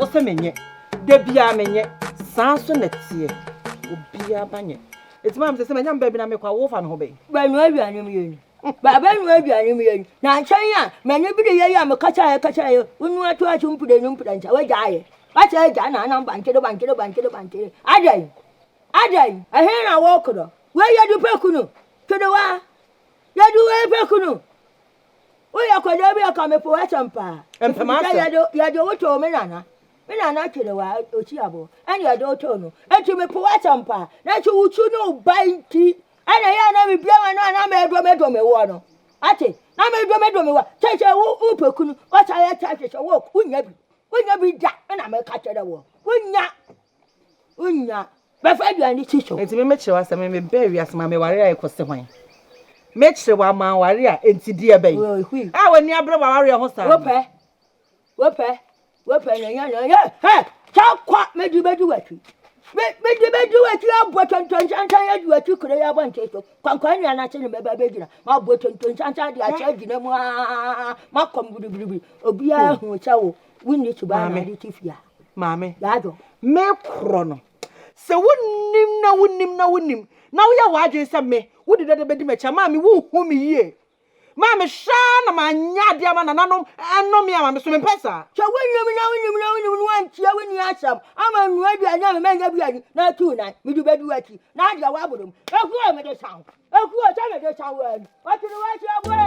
se menye. De bia menye. San so na tie. Obia banye. Eti mam se menya mba bi na me kwa wo fa no ho be. Ba nu aduane yeni. Ba nu aduane yeni. Na nchen a menye bi de ye ya me kacha ye. Unu atu achu mpude nu mpude ncha we jaye. Wacha e ja na na bankere. Adai. Ehe na wo kodo. We ye du pekunu. Kedo wa. Ye du we pekunu. We ya kodo bi aka me po champa. Empema ya do woto me nana. Me nana kedo wa ochi abo. Ani ya do to no. Eti me po champa. Na chi uchu no baiti. Ana ya na me bia ma na me me wo no. Ate. Na me wo. Cheche wo pekunu. Wacha ya cheche wo kunya bi. Kunya bi da. Na me ka kede wo. Unya. Ba fa aduane chicho. Enti me kire wa asem me be wi asem me ware ai kose hwan. Me kire wa ma ware a enti die be. Ah wani abre wa ware ho sa. Wo pe na ya. He, cha kwa me du watu. Me du watu abo tonton chancha ya du watu kure ya bon cheto. Kwankwa nua na che ne me ba be gina. Ma bo tonton chancha de a che gina mu ma kom gudu. Obi a hu cha wo. Wunni tuba na di tifia. Mame. Yado. Me kro no. Se wunnim na wo ya wadwen se me wo de bedi mecha mame wo hu me yie mame sha na manya de ama nananom enom ya mame so me pesa che wunnim wantia wuni asam ama nu aduanya me nya biani na tu na me du bedu ati na dia wa bodom eku me de san wa wati no wa ti abwe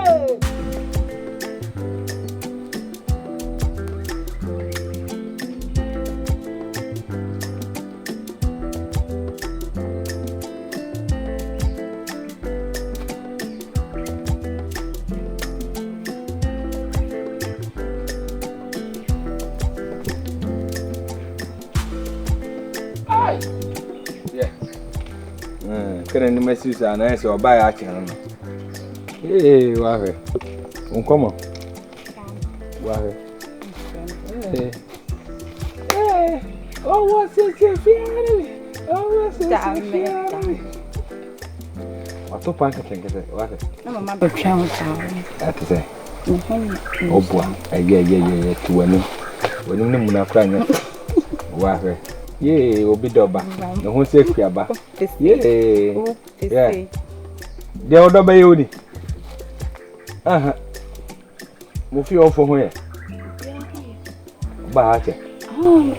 Kene ni mesisa na ese oba ya achen no. Wa he. Unkomo. Wa he. Oh what is it fiare? Oh what is it? Wato panka tengete wa he. Na mama be twa ho sa. Atse. Obwa. Ye tuwani. Wani ne munakura nya. Wa he. Ye obi doba no ho se fiaba ye yeah de odoba ye oni aha mo fi ofo ho ye ba ha che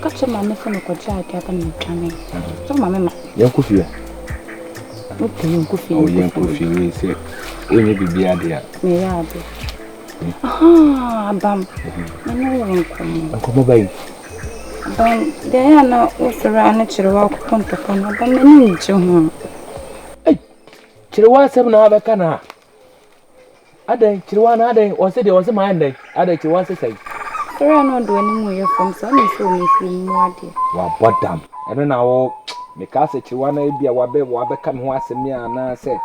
ka che mama se no ko ja ka ka ni tane so mama ma ye ku fi o te ye ku fi o ye ku fi we se onye bibia de a me ya de aha abam na no nkomo bayi Then na ofera na chirewa kuponto kono ba mani nche ho chirewa sem na ba kana adan chirewa na adan o se de o se ma adan chirewa se sai ofera no do ani mu ye fom so ni so ni fi mu ade wa bodam eno na wo me ka se chirewa na bia wa be ka me ho asem ya na se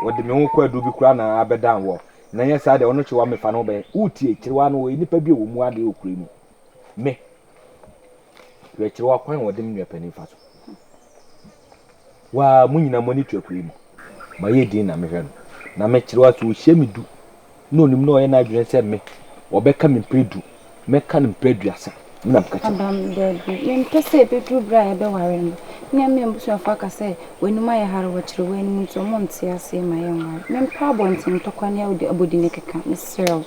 wo de me ho kwa du bi kura na abedan wo na ye sa de ono chirewa me fa no be utie chirewa no wo nipa bi wo mu ade okure mu me Wechiwa kwan wode me pani fa so wa munyina monitor akuri mu ma ye din na mehwe no na me chirewa so hye me du no onim no ye na adwene se me obeka me predu me ka me predu asa na mkacha abam de ye mpese be du bra ye be ware no nya me mbusu afa ka se wenuma ye hare wo chirewa ni mu to mo nte ase ma ye ware me mpa bontin to kwan ya odi abodi ne keka me srew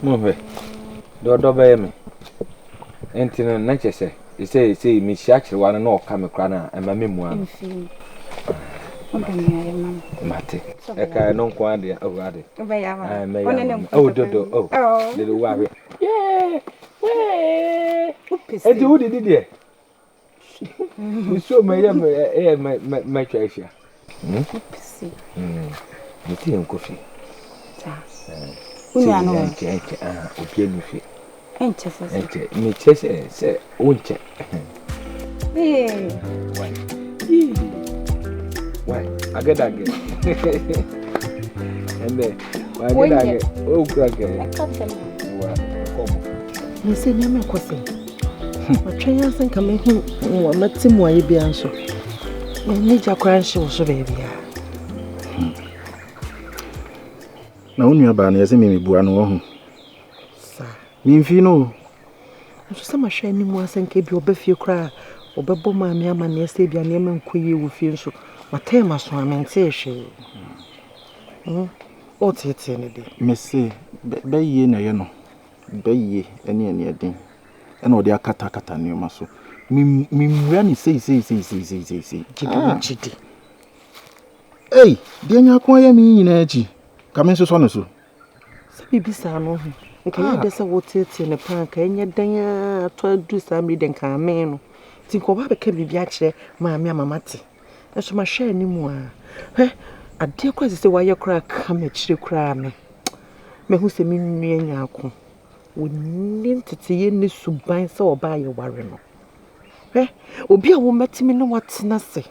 mo ve do be me entino na chese ise mi shiachirwa na oka me kra na ema me mu an mate eka no nko ade awade be ya ma onene dodo lele wawe yeah edi wudi dide so me ya me twafia pisi mi ti en kofi ta unya no opie mi fi enche se mi chese se unche why agedage ende agedage o krage wa komo ni se nyame kwose watwa san ka me hu wa matimu ayi bia nso ni jakwa nshi wo so be bia na onua ba na yese me bua no ho sa Minfino. nso sɛ mahwɛ anim asɛnka bi ɔbɛfie koraa ɔbɛbɔ maame ama ne ɛsɛ bi a nneɛma nkɔ yie wɔ fie nso matɛɛ maso a mente hwee ɔtetee ne de Mese bɛyie na yɛ no. Bɛyie ɛne ɛden. Ɛna ɔde akata nneɛma so. Mimwura ni sei. gyidi Ei, deɛ nyako ayɛ me nyina akyi. Ka me nso so no so. sɛ biribi saa no ho nka yɛ dɛ sɛ wotetee ne paa nka ɛnyɛ dan a atɔ adu saa mmiri de nka ame no nti nka ɔba bɛka biribi akyerɛ maame ama mate ɛso mahwɛ anim a adeɛ kora sɛ wayɛ koraa ka m'akyire koraa me mahu sɛ me nnua nyaako wɔnni nteteyɛ ne suban sɛ ɔbaa yɛ ware no obi a wɔmɛtumi ne watena se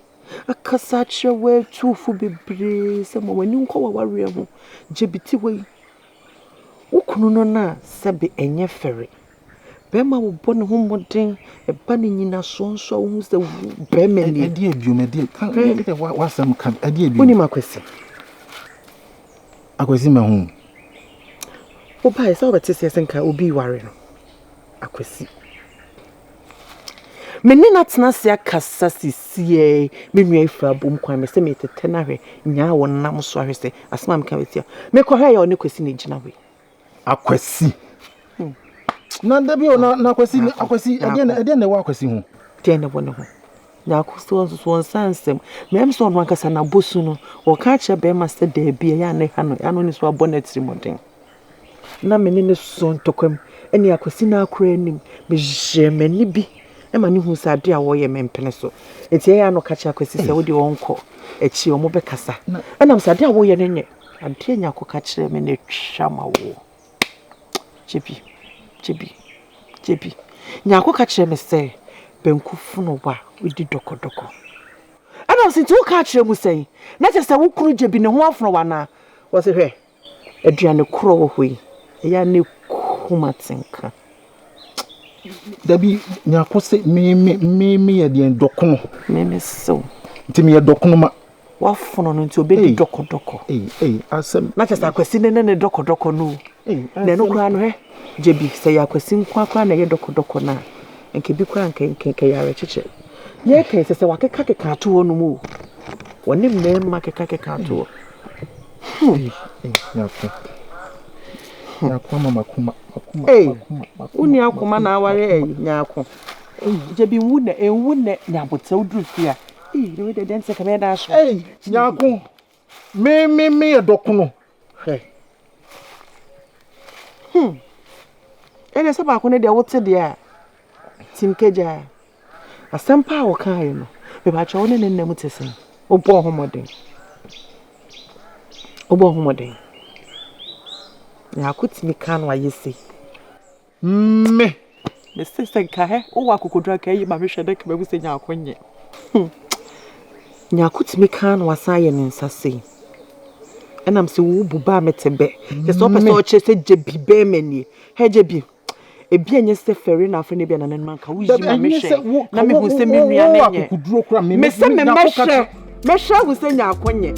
akasa akyerɛ wɔatuufo bebree sɛ ma w'ani nkɔ wawareɛ ho gye biti wei wo kunu no na sɛbe ɛnyɛ fɛre bɛrima wobɔ ne ho mmɔden ɛba ne nyina soɔ nso a wohu sɛ bɛrima ni Ɛdeɛ biom ɛdeɛ wasɛm ka ɛdeɛ biom. wonim akwasi Akwasi ma hu. wobaeɛ sɛ wobɛte sɛ sɛ nka obi ware no akwasi mene na tena se akasa sisie me nua ifra bom kwan me sɛ metete na hwɛ nyaa wɔ nam so ahwɛ sɛ asema me ka betia me kɔhwɛ yɛ ɔne kwasi ne gyina hɔ Akwasi. Na da bi na akwasi ɛdeɛ na ɛwɔ akwasi ho. deɛ ne wɔ ne ho nyaako so nso nsa nsɛm mɛm sɛ ɔno ankasa na bosu no ɔka kyerɛ bɛrima sɛ daabi ɛyɛ ne ha no ano ne so abɔ no atirimɔden na mene ne so ntɔkwam ɛne akwasi no akora anim mehyɛ m'ani bi ɛma ne hu sɛ ade a wɔyɛ mempene so enti ɛyɛ ano ka kyerɛ akwasi sɛ wode wɔnkɔ akyi ɔmo bɛkasa ɛnam sɛ ade a wɔyɛ no nyɛ adeɛ nyaako ka kyerɛ me ne twa ma wo gyebi nyaako ka kyerɛ me sɛ banku fono wa wodi dɔkɔdɔkɔ ɛnam sɛ nti woka kyerɛ mu sɛn na kyerɛ sɛ wo kunu gyebi ne ho afono wa naa wɔ sɛ hwɛ aduane korɔ wɔ hɔ yi ɛyɛ ne kuma tenka Dabi nyako se me yɛ deɛ dɔkono. meme sew Nti me yɛ dɔkono ma. wafono no nti obɛdi dɔkɔdɔkɔ Asɛm. na kyerɛ sɛ akwasi ne dɔkɔdɔkɔ no na ɛno koraa no hwɛ gyebi sɛ yɛ akwasi nko koraa na ɛyɛ dɔkɔdɔkɔ no a nke bi koraa nke yare kyekyɛ yɛ ka sɛ wakeka ato hɔ no mu wɔne mmarima keka ato hɔ Nyako mama kuma. woni akoma na aware nyaako gyebi nwu na nyabotɛ wuduru fia ne we de nse ka me da so Nyako. Me yɛ dɔkono. ɛne sɛ baako ne deɛ wote deɛ a tim kagya asɛm pa a wɔkaeɛ no mebakyɛ wo ne ne nnam te sɛn wobɔ ho mmɔden nyaako tumi ka no ayɛ sei Me mese sɛ nka wowɔ akokodura ka yi ma mehwɛ dɛ kama bu sɛ nyaako nyɛ nyaako tumi ka no wasan ayɛ ne nsa sei ɛnam sɛ wo buba a mete bɛ kyɛ sɛ ɔpɛ sɛ ɔkyerɛ sɛ gyebi bɛɛma nie gyebi ebi enye se feri na afre ne bia na nan ka wo yi ma mehwe na me hu se me nua na nye me se me mehwe hu se nya akonye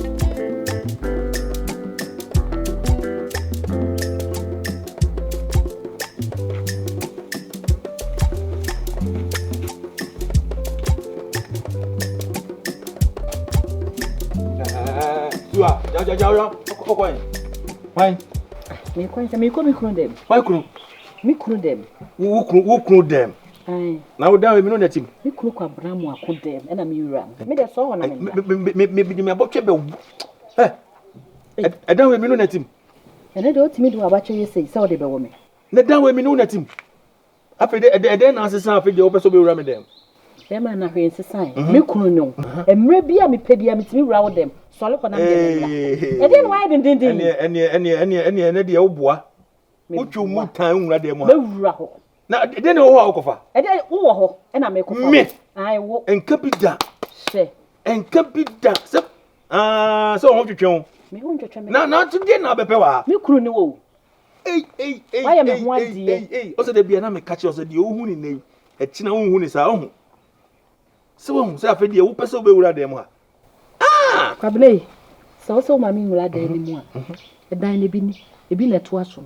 Tua, ja kokoi. Why? Me kwan se me ko me kunu dem. Why kunu? Me kunu dem. Wo kunu dem. Na wo dawe me no natim. Me kunu kwa bramu akọ dem na me wura. Me de so wona me abotwe be. Dawe me no natim. Ene de otimi do abache yesei se wo de be wo me. Na dawe me no natim. Afi de na asesa afi de wo peso be wura me dem. Be ma na hwe nsesan. Me kunu no. Emre bia me pedia me timi wura wo dem. Sole ko na me dem. E de no why din. Ene de wo boa. Uchu mu tan wura dem ha. Me wura ho. Na de ne wo ha okofa. E de wo ho e na me kofa. Me. Ai wo. Enka bi da. Se. Enka bi da. Se so ho twetwe. Me ho twetwe me. Na to de na bepe wa. Me kunu ni wo. Why me ho adie. O se de bia na me catch o se de ohu ni nei. E kina ohu ni sa ohu. Se wo se afa de wo pese wo be wura dem ha. Kwabele. So ma mi wura dem ni mu a. E dan ne bi ni. E bi na to aso.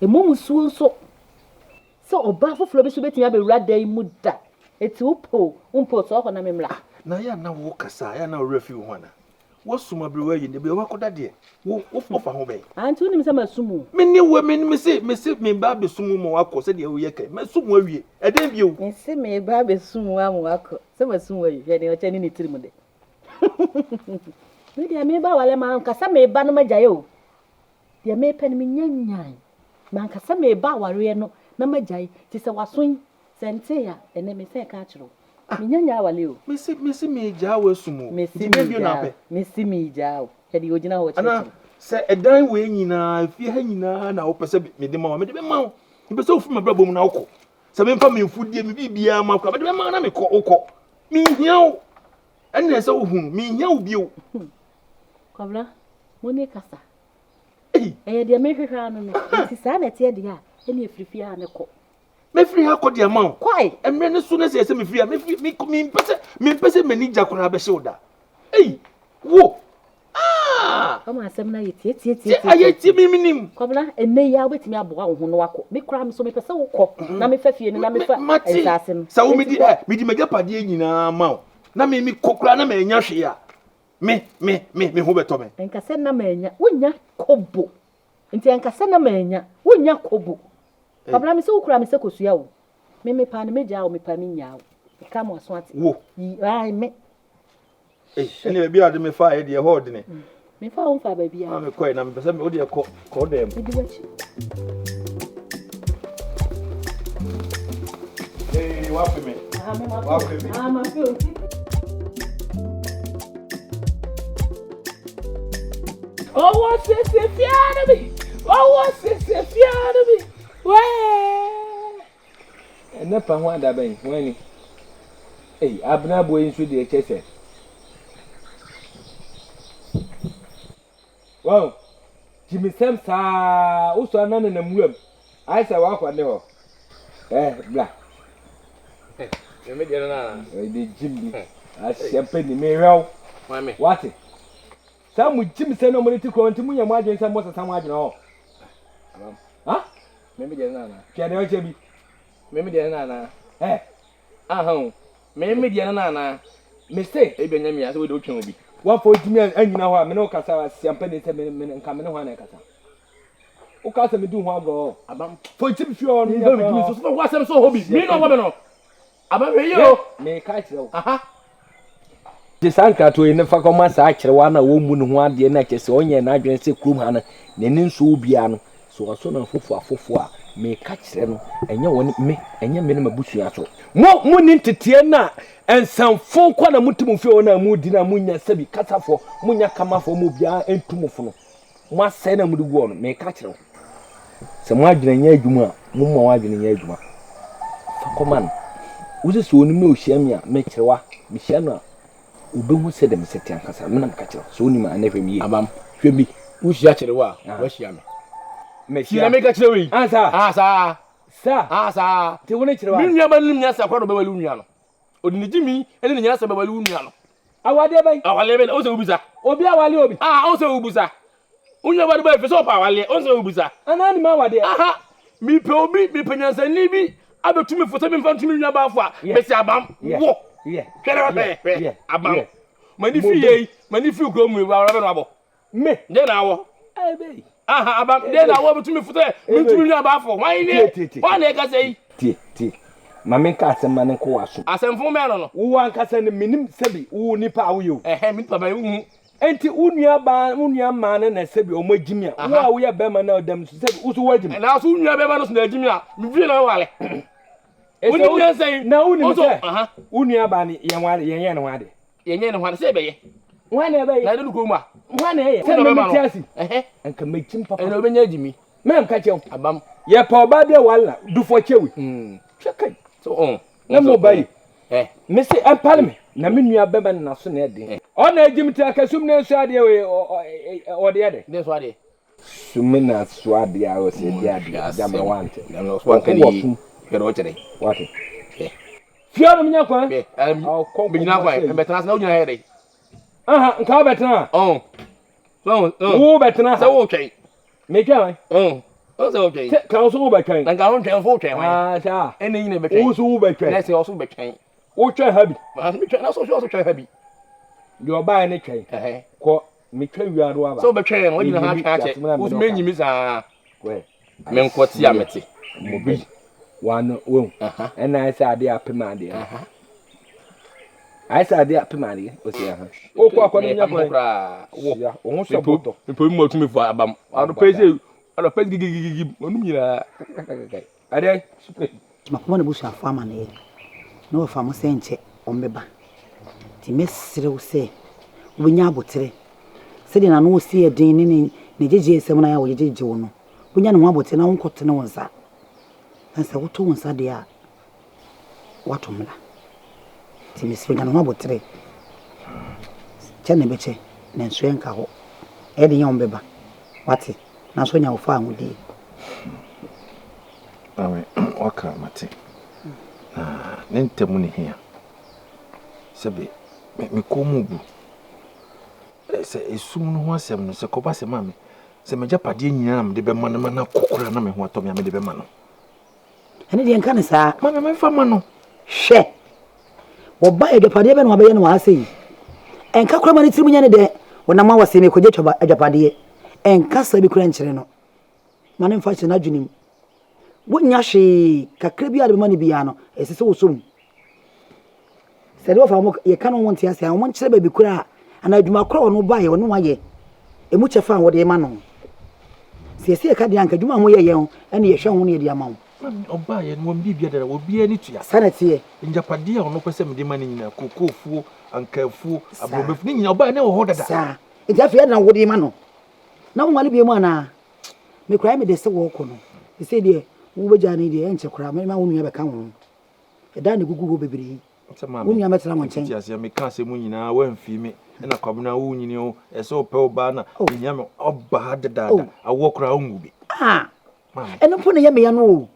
E momusuo nso so oba foforo bi so betimi abewura dan mu da eti umpo so ho na memla na ya na wo kasa ya na wo refi wo na wo suma bi wa yi ne be wo koda de wo ofa ho be anti unim se masumu me ni wo me se me ba be sumu mo akọ se de wo ye kai masumu awie e den bi o nse me ba be sumu amu akọ se masumu awie ye ne o chani ni tirimu de me dia me ba wale ma nkasa me ba no magyaye o dia me pe ni me nyanyan ma nkasa me ba ware no na magyaye ti se wason sente ya ene me se ka kiro me nyanya wale o me se me ja wo sumu me si me jao kedi ogina ho ana cheche se edan we nyina fie ha nyina na wo pese me de ma me de be ma wo me pese ofu me brabo mu na woko se me mfa me mfudie me bibia ma kwa me de be ma na me ko woko me hia wo ene se wo hu me hia wo bio kwabla moni kasa de me hwehwa no no ti sa na tie de a ene efirifia ha ne ko me free ha ko de ma wo kwai emre ne so na se me free me pese mani jakuna be shewda wo kama asem na tie aye ti minim kwabla ene ya betimi aboa wo ho no wako me kura me so me pese wo ko na me fa fie ni na me fa esase sa wo me di magapade nyina ma wo na me kokura na me nya hwe a me ho beto me enkase na manya wonya kobo nti enkase na manya wonya kobo kwabla me se wo kura me se kosua wo me pa na me gya wo me pa me nya wo ka mo so ate wo ai me ene be ade me fa e de ho de ne me fa wo fa ba bia me koi na me pese me wo de ko dem idi wachi wa fe me wa fe me ma feel Oh, sisi fiana mi. Oh, sisi fiana mi. Wee. Ene pa ho ada ben, wani. Abna boy nso de chese. Wow. Jimi sem sa, uso anane na muam. Ai sa wa kwade ho. Bla. Me de na. De jimbi. Asiampe ni merew. Mami. What? Samu jim se no moniti ko nti munya mu agyen se mo sesa mu agyen ho. Ha? Me de na. Kia de oche bi. Me de na. Ahun. Me de na. Me say E bi nyame ase we de otwen obi. Wa fo jimi anyina ho a me no kasa siampa ne se me nka me ne ho na kasa. O kasa me du ho agro. Abam. Fo jimi fi on Me do me so so wa sem so hobi. Me no wo be no. Abam we yo. Me ka kire wo. Aha. De sanka to ene fa koma sa kire wa na wo mu ne ho ade na kese onye na adwen se krum ha na ne nso obia no so aso na fofo a me ka kire no enye woni me enye me na mabusua so mo ni tetie na ensanfo kwa na mutum fi ona mu di na munya sabi kasafo munya kamafo mu bia entumfo no mo asɛ na mu du go no me ka kire se mo adwene nya adwuma mo mo adwene nya adwuma fa koma no uzi so oni me ohia me a me kirewa me hia no ubehu se dem setian kasa me na me ka kire so oni ma na hwemi ye Abam. hwemi Ushia kire wa. Wa hia me. me Hia me ka kire we. sa Sa. te woni kirewa Mi nua ba nim nya sa kwa do be walu nua no. Odini jimi ene nya sa be walu nua no. awade bai Awale be o se ubusa. obi awale obi O se ubusa. Unya ba do be fe so pa awale o se ubusa. anani ma awade Aha. Mi pe obi mi penyansa ni bi abetumi foto mi mfa ntumi nua ba afo a be si abam. Wo. yeah Kere abam. Mani fi kro mu wa rabe no abo. me De na wo. ebe Aha abam de na wo betumi foto mi ntumi nua ba afo. Wan ni? Wan na ka sei? tie mame ka asema ne ko waso Asemfo me no no. wo ankasa ne minim sabi wo nipa awoyo Mi papa hu. enti unua ma ne na sabi o magimi a wo a wo ya be ma na odam so sabi wo so wagimi Na so nua be ba no so na agimi a mi fi na wale. Woni Ese nua sei. na uni se Aha. unua ba ne yen wale yen ne ho ade Yenye ne ho se be ye. ho na be Na de ko mu a. ho na ye se Se me ba tiasi no. enka magim papa Eno benya agimi. mem ka chew Abam. ye pa oba de wala dufo chewi chekai So na mo bai me se empalme na me nua beba na so na de o na agim ta kasum na so ade we o de ade de so ade. sumina so ade a o se de ade jama wante Na no so kan ni. Kero chere. wate fiona mnya kwa Be nyina kwa betena na nyina here. aha nka betena So wo betena so wo twen. me twa o se o twen ka o so wo betwen na ga ho twen fo twen ah sa ene yin betwen o so wo betwen na se o so betwen o twen ha bi ma me twen na so so twen ha bi yo ba ne twen ko me twen wi ado aba so betwen no yin ha twen ache o so menyi mi sa we me nkoti amete mo bi wan wo na sa ade apema ade ai sa ade apema ade o se ha o ko akọ nya ko wo ya o ho so boto me po mo tumi fo abam ado pese ado pese gigigigi onum nyina ade makoma na busu afọ ama na ye na wo fa mo se nche ombeba ti mesire wo se wo nya abotere se de na no si edin ne jeje esem na ya wo jeje wo no wo nya no abotere na wo nkote na wonsa na se wo to wonsa de a watomla ti mesire nya no abotere chane beche na nso enka ho e de nya ombeba wate na so nya wo fa ahudi amen waka mate na ntemu ne hia sebe me komu bu se esum no ho asem no se koba se mame se meja pade nyina na me de be ma na kokora na me ho atom ya me de be ma no ene de enka ne saa mame me fa ma no hwe wo ba e de pade be no abaye no wa sei enka kora ma ne tirimu nya ne de wona ma wase me koje twa adwapade enka sa bi kura nkyere no ma ne mfa che na dwunim wonya hwe kakra bi ade ma ne bia no esese wo som se do fa mo ye kan won tia se won kyere ba bi kura ana adwuma kora wono ba ye wono wa ye emu chefa wo de ma no se se ka de anka adwuma mo ye ye ho ene ye hwe ho ne de ama wo oba ye no bibia dara wo bia ni tua sanete njapade a ono pese me de ma ne nyina kokofuo ankafuo abrobefu ni nyina oba ne wo ho dada sa ejafia na wo de ma no na wo mali bi mu ana me kura me de se wo ko no se de wo beja ne de enche kura me ma wo nua be ka wo e da ne gugu go bebere wo nua metara mo nchen ti ase me ka se mu nyina wa mfi me na kwabena wo nyini o ese o pe oba na nyia me oba dada awo kura ongu bi eno po ne ye me ya no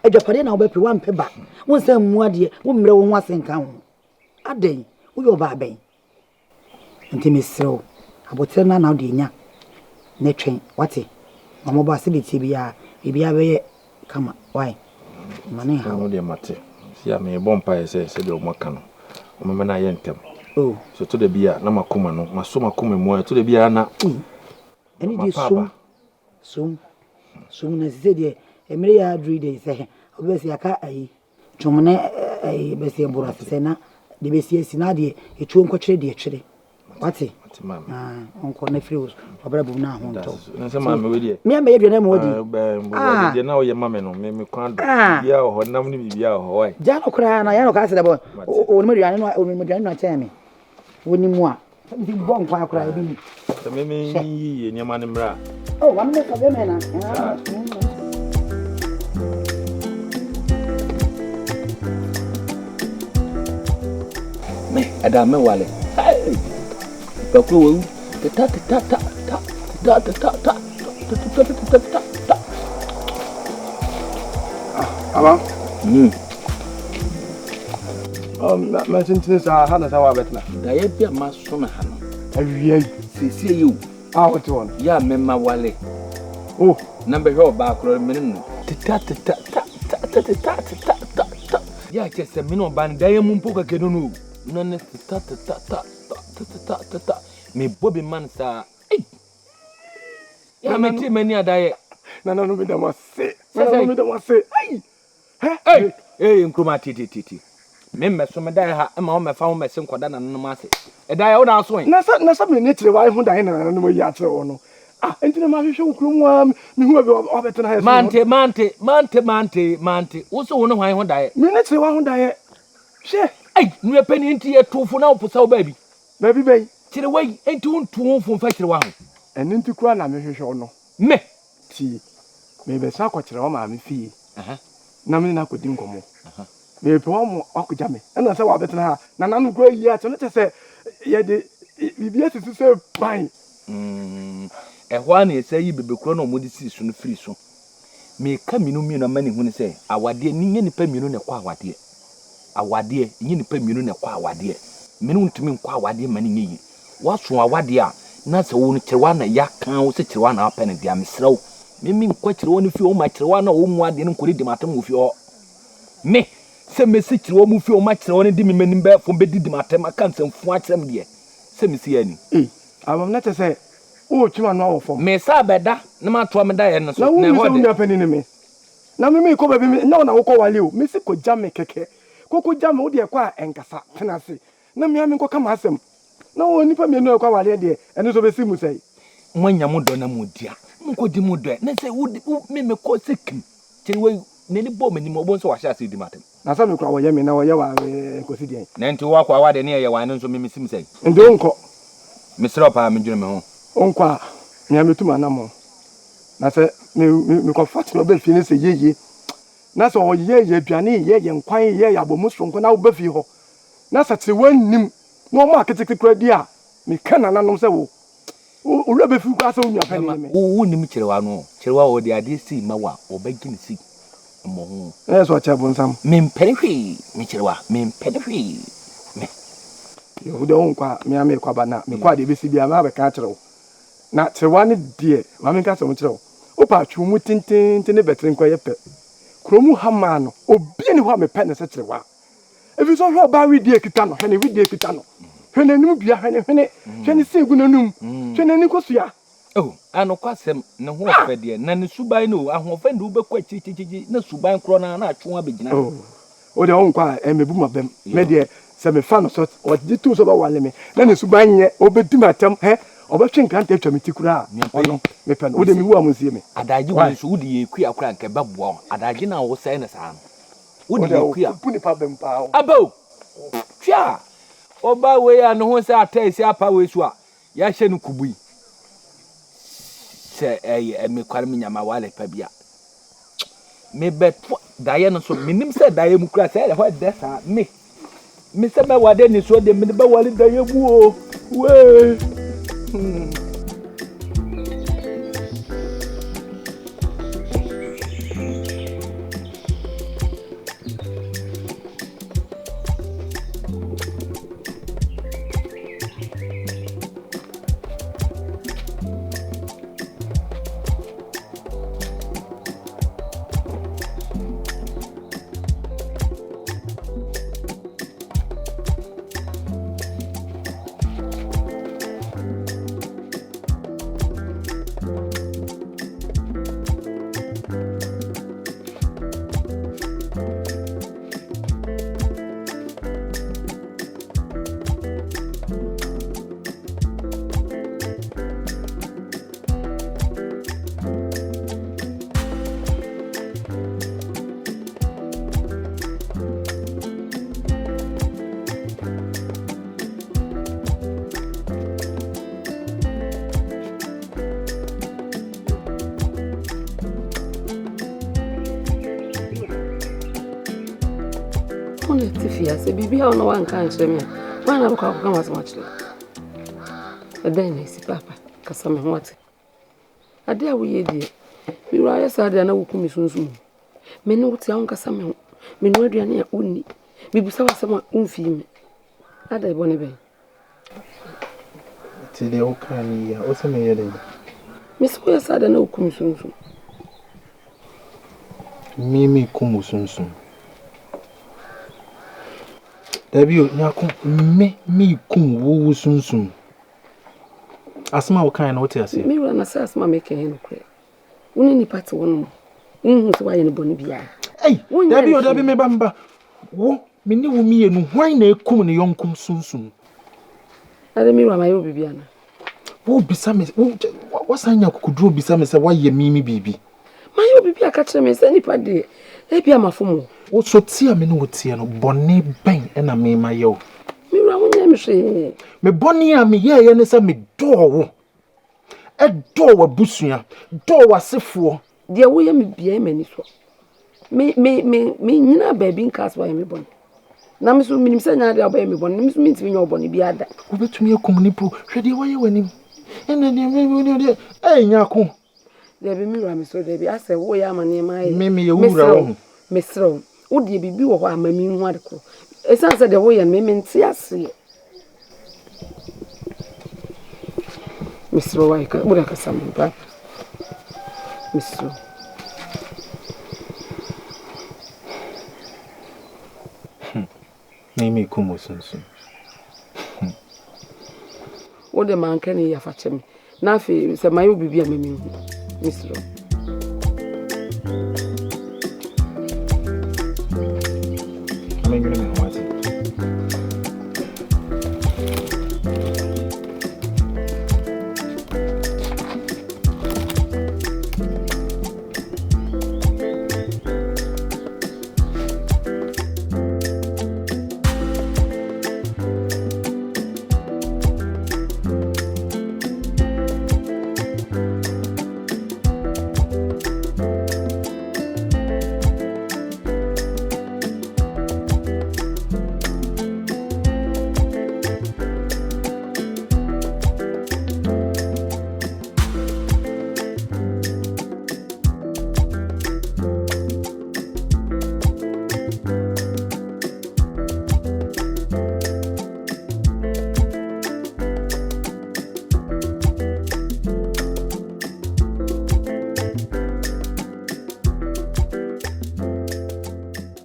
ejapade na wo be pe wa mpe ba wo nsam mu ade wo mmre wo ho asenka ho aden wo yo ba ben nti mesrew abotere na na de nya ne twen wate mama ba se biti bia be kama why mane ha no de mate sia me bompa ese se de o maka no o mama na ye ntem so to de bia na makoma no maso makoma mu to de bia na eni di sum na se de emre ya adri de se obesi aka ayi twomne ayi besi embura se na de besi esina de etuo nkotwere de etwere wate onko na frios obra bu na ho nto na se mama we de me am ye de na mo di de na o ye mama no me kwan do bia o ho nam ni bibia o ho wai ja no kra na ya no ka se de bo o ni madiane no o ni madiane no cha me woni mu a bi bon kwa kra bi ni se me yi ni ma ni mra wan me ka be me na me ada me wale bakro wo ta ama ma tintin sa hana sa wa betna da ye bia maso na ha no awie sisi you what one ya me ma wale na be ho ba akro me no ya che se me no ban da ye mu mpo ka ke no no ne me bobi man sa ya me ti mani adaye na no me da wase me da wase nkroma titi me meso me dai ha ma o me fa o me se nkoda na no ma se e dai wo na so na sa me ne tire wa hu dai na no mo ya tire wo no enti na ma hwehwe wo krum wa me hu be o betena ha mante wo so wo no hwan hu dai me ne tire wa hu dai she nu e pani enti e tofo na oposa wo baby baby tire wai enti wo ntu wo fo fa tire wa hu eni nti kura na me hwehwe wo no me ti me be sa ko tire wo ma me fie na me na ko di nkomo me pe wo mo akugya me na se wa betena ha na nanu kura yi ato ne te se ye de bibia sisi se ban ehwa na ese yi bebekro na omodi si su no firi so me ka minu na mani hu ne se awade ni nye nipa minu ne kwa awade nye nipa minu ne kwa awade minu ntumi nkwa awade mani nye yi waso awade a na se wo no kyerewa na ya kan wo se kyerewa na apa ne dia mesrew Mimi nkwachire woni fi o ma kire wa na o mu ade nkori di matem wo fi o me se mesi kire wo mu fi o ma kire woni di menim be fo be di matem aka nsamfu akire me de se mesi ani amam na tese o twima no awofo me sa beda na ma to me da ye no so na ho de pani ni me na me ko baby me na wo ko wale o me se ko jame keke ko jame wo de kwa enkasa tena se na me am ko kama asem na wo nipa me no kwa wale de eno so be si mu sei mwanya mu do na mu dia nko di mu do na se wo me ko sekim kire we ne ni bo me ni mo bo so wa sha se di matem na sa me kwa wo ye me na wo ye wa ko si den na nti wo kwa wa de ne ye wa ne so me sim sei ndo nko misro pa me dwene me ho onkwa nya metuma na mo na se me ko fat no be fi ne se yeye na so o yeye aduane yeye nkwan yeye abomu sonko na wo be fi ho na sa te wanim no ma ketekekura di a me kana nanom se wo olu be fi kwa se onua pani me wo nim kirewa no kirewa wo de ade si ma wa obagini si mo ho so cha bonsam me mpere hwi me kirewa me mpere hwi me yo de onkwa me ame kwa bana me kwa de be si bia ma be ka kirewo na kirewa ne die ma me ka so mo kirewo o pa twu mu tintin ne betre nkwa ye pe kromu hama no obi ni ho me pe ne se kirewa efi so ho ba wi die kita no hene wi die kita no hene nim bia hene segu nanum hene ni kosua oh ano kwasem ne ho ofede na ne suban no ahofa ndu be kwa chichichi na suban kro na atwo abegina oh o de onkwa mebu mabem me de se me fa no so o di tu so ba wale me na ne suban nye obedi matem obetwe nkanta atwa metikura ono me pe no o de mi wu amunsie me adaji wo so udi yeku akura nke bebo adaji na wo sai na sa no udi yeku a puni pa bem pa abo twa oba we ya no ho se ataisi apa we so a ya hye no kubui se me kware me nyama wale pa bia me beto daye no so minim se daye mu kura se ho de sa me se me wade ni so de me be wale daye bu o we Tifia se bibi ha no wan kan kire me wan na kwa kwa ma so kire eden ni si papa kasa me ho ate ade a wo ye die mi ra ya sa de na wo kumi sunsun me no ti an kasa me ho me no aduane a onni mi busa wa sama unfi me ada bone be ti de o kan ya o se me ye de mi so ya sa de na wo kumi sunsun mi kumu sunsun Dabi o nyako me kum wo sunsun asma o kan na wote ase me ra na sa asma me kan no kure woni ni party wono unhu so wa ye no boni bia dabi me bamba wo me ni wo miye no hwan na ekum ne yonkum sunsun ade me ra ma yo bibia na wo bisa me wo sanya kokuduro bisa me se wa ye mimi bibi ma yo bibia ka kire me se ni pade bia mafomo wo so tia me no wotia no bone ben na me ma yo mi ra wonya me hwe me bone a me ye ne se me dowo dowo busua dowo asefo de wo ye me bia mani so me nyina ba bi nka so ye me bone na me so minim se nya de oba ye me bone me so minti nya obone bi ada wo betumi akomunipo hwe de wo ye wanim ene de me nyako de bi mi ra me so de bi ase wo ye amane ma ye me ye wura wo mesro wo de bibi wo ho amami hu adeko esan se de wo ye me nti ase mesro wa ka bura ka sam ba Mister. Na ime kumo sunsun. What the man can hear for me. Nafi, say my will be a meme. Mister. I'm going to watch it.